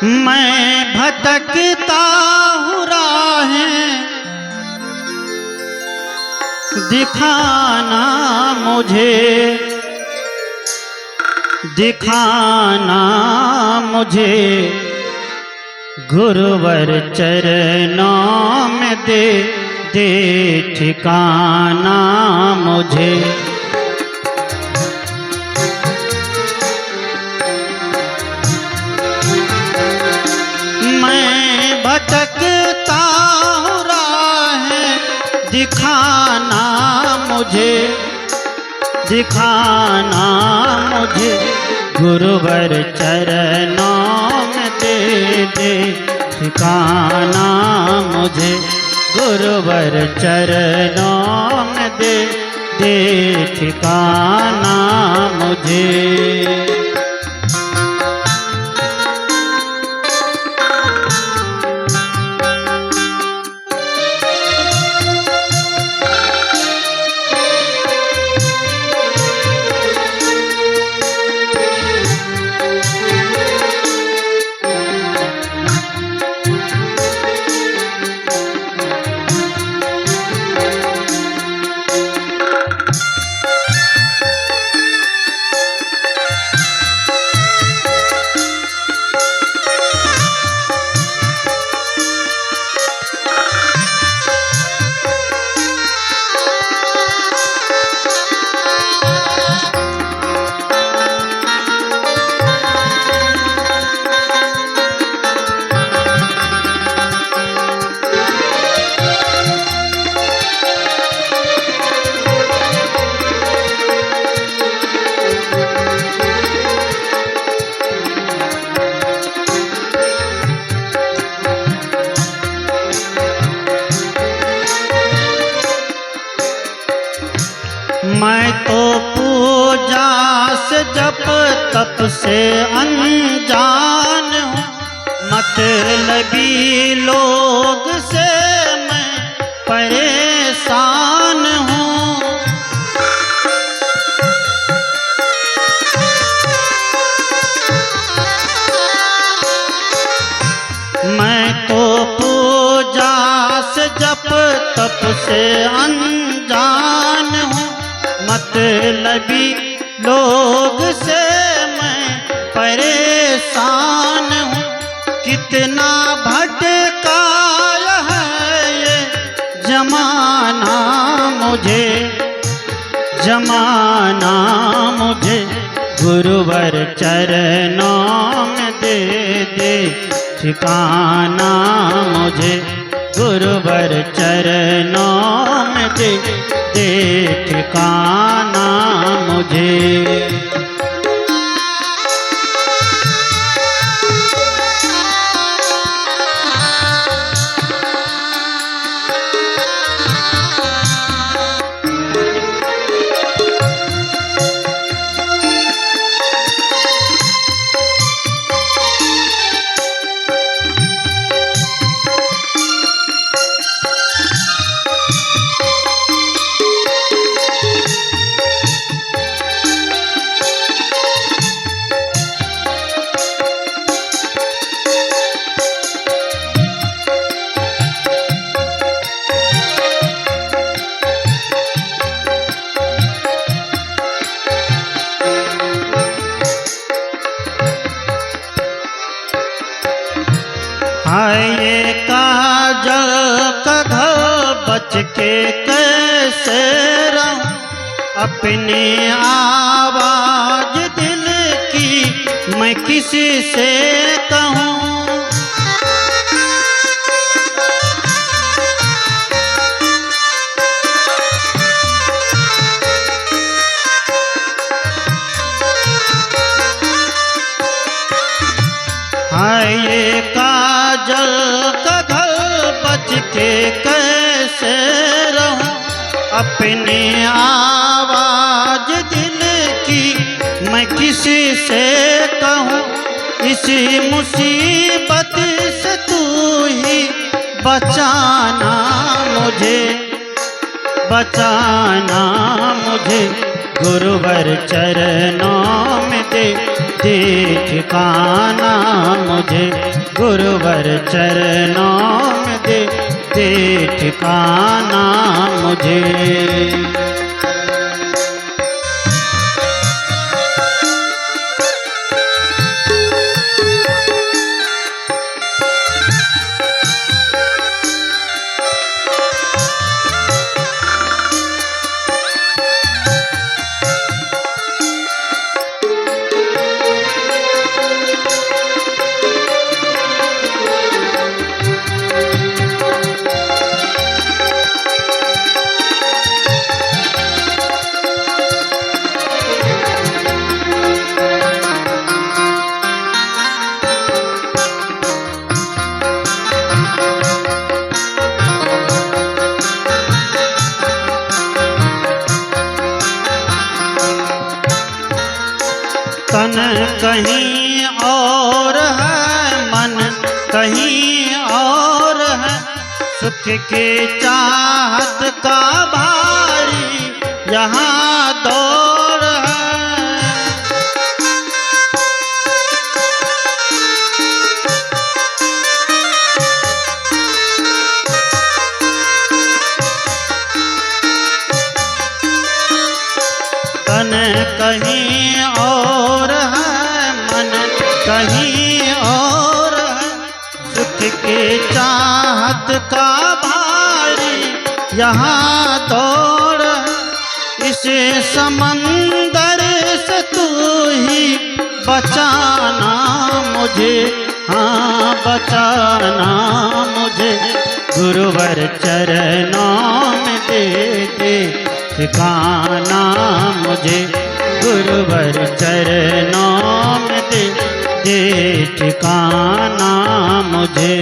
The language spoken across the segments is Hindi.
मैं भटकता हूँ राहें, दिखाना मुझे, दिखाना मुझे गुरुवर चरणों में दे दे ठिकाना मुझे। मैं भटकता हूँ राहें, दिखाना मुझे, दिखाना मुझे गुरुवर चरणों में दे दे ठिकाना मुझे, गुरुवर चरणों में दे दे ठिकाना मुझे। मैं तो पूजा से जप तप से अनजान हूँ, मतलबी लोग से मैं परेशान हूँ। मैं तो पूजा से जप तप से अनजान हूँ, मतलबी लोग से मैं परेशान हूँ। कितना भटकाया है ये जमाना मुझे, जमाना मुझे गुरुवर चरणों में दे दे ठिकाना मुझे, गुरुवर चरणों में दे दे ठिकाना मुझे। ये काजल का घर बच के कैसे रहूं, अपनी आवाज दिल की मैं किसी से कहूँ। ये काजल का घर बच के कैसे रहूं, अपनी आवाज दिल की मैं किसी से कहूँ। इसी मुसीबत से तू ही बचाना मुझे, बचाना मुझे गुरुवर चरणों में दे दे ठिकाना मुझे, गुरुवर चरणों में दे ठिकाना मुझे। तन कहीं और है, मन कहीं और है, सुख के चाहत का भारी यहाँ दौड़ है। तन कहीं और है, मन कहीं और है, सुख के चाहत का भारी यहाँ दौड़ है। इसे समंदर से तू ही बचाना मुझे, हाँ बचाना मुझे, गुरुवर चरणों में दे ठिकाना मुझे, गुरुवर चरणों में दे ठिकाना मुझे।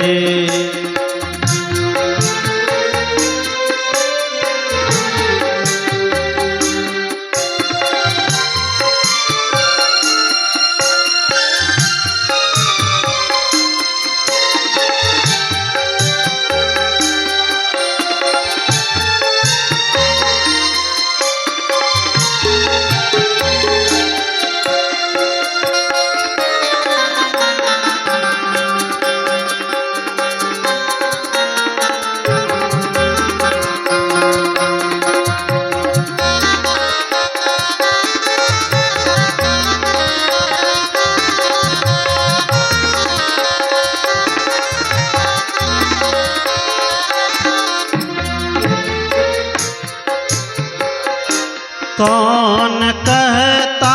कौन कहता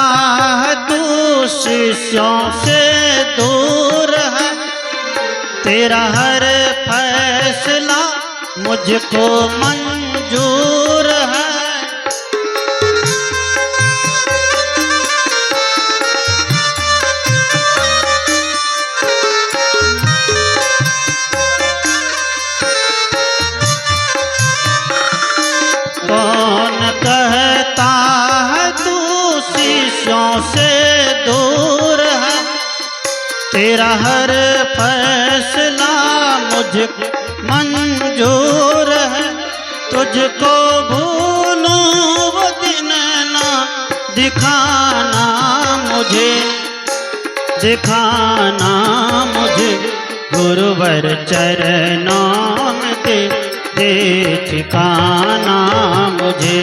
है तू शिष्यों से दूर है, तेरा हर फैसला मुझको मंजूर है। कौन कहता है तू शिष्यों से दूर है, तेरा हर फैसला मुझ मंजूर है। तुझको भूलूं वो दिन ना दिखाना मुझे, दिखाना मुझे, गुरुवर चरणों में दे ठिकाना मुझे,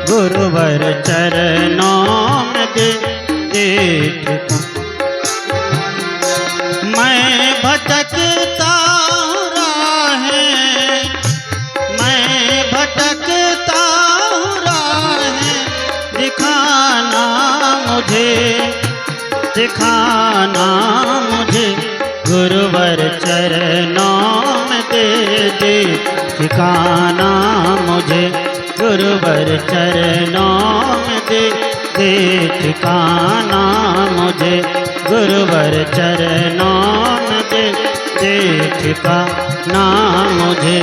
गुरुवर चरणों में दे ठिकाना। मैं भटकता हूँ राहें, मैं भटकता हूँ राहें, दिखाना मुझे, दिखाना मुझे, गुरुवर चरणों में दे ठिकाना मुझे, गुरुवर चरणों में दे ठिकाना मुझे, गुरुवर चरणों में दे ठिकाना मुझे।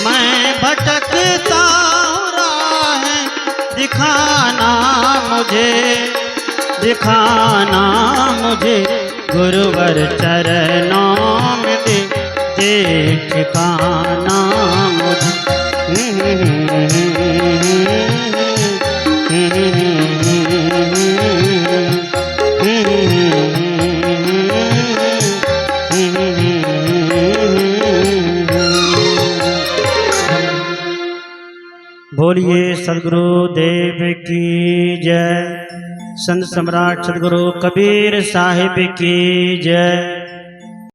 मैं भटकता हूँ राहें, दिखाना मुझे, दिखाना मुझे, गुरुवर चरणों में दे ठिकाना मुझे। बोलिए सदगुरु देव की जय। संत सम्राट सदगुरु कबीर साहिब की जय।